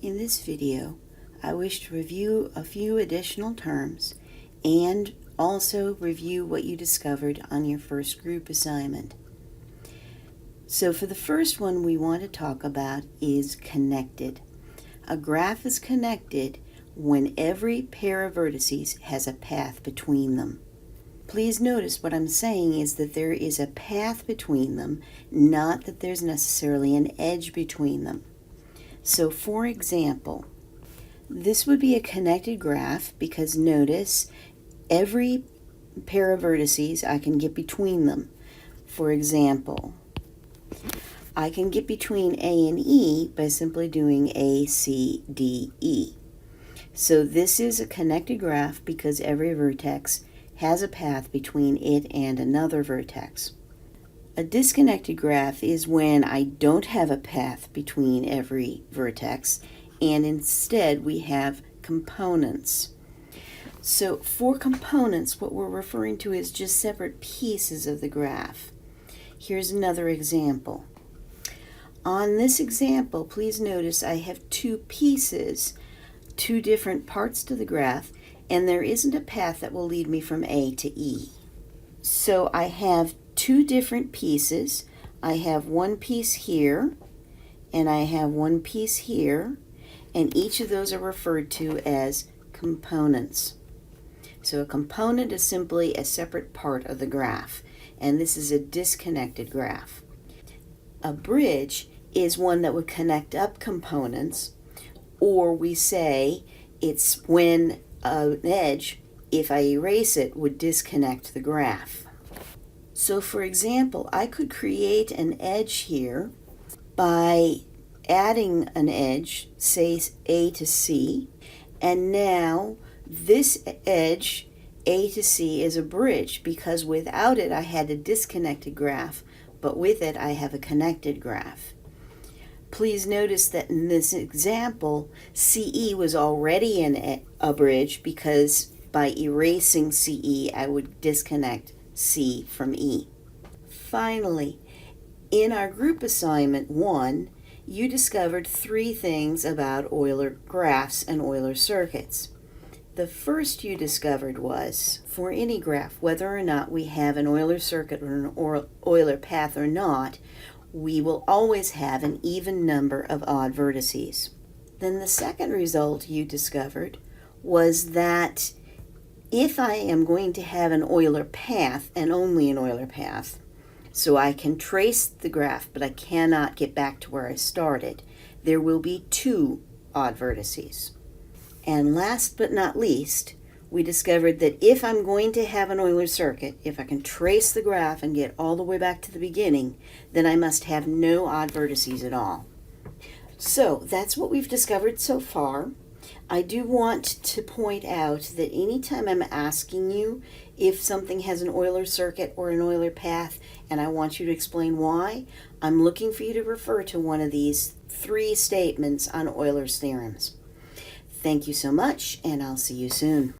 In this video, I wish to review a few additional terms and also review what you discovered on your first group assignment. So for the first one we want to talk about is connected. A graph is connected when every pair of vertices has a path between them. Please notice what I'm saying is that there is a path between them, not that there's necessarily an edge between them. So for example, this would be a connected graph because notice every pair of vertices I can get between them. For example, I can get between A and E by simply doing A, C, D, E. So this is a connected graph because every vertex has a path between it and another vertex. A disconnected graph is when I don't have a path between every vertex and instead we have components. So for components, what we're referring to is just separate pieces of the graph. Here's another example. On this example, please notice I have two pieces, two different parts to the graph, and there isn't a path that will lead me from A to E. So I have two different pieces. I have one piece here, and I have one piece here, and each of those are referred to as components. So a component is simply a separate part of the graph, and this is a disconnected graph. A bridge is one that would connect up components, or we say it's when an edge, if I erase it, would disconnect the graph. So for example, I could create an edge here by adding an edge, say A to C, and now this edge, A to C, is a bridge because without it I had a disconnected graph, but with it I have a connected graph. Please notice that in this example, CE was already in a bridge because by erasing CE I would disconnect C from E. Finally, in our group assignment 1, you discovered 3 things about Euler graphs and Euler circuits. The first you discovered was, for any graph, whether or not we have an Euler circuit or an Euler path or not, we will always have an even number of odd vertices. Then the second result you discovered was that if I am going to have an Euler path, and only an Euler path, so I can trace the graph but I cannot get back to where I started, there will be 2 odd vertices. And last but not least, we discovered that if I'm going to have an Euler circuit, if I can trace the graph and get all the way back to the beginning, then I must have no odd vertices at all. So that's what we've discovered so far. I do want to point out that anytime I'm asking you if something has an Euler circuit or an Euler path and I want you to explain why, I'm looking for you to refer to one of these 3 statements on Euler's theorems. Thank you so much, and I'll see you soon.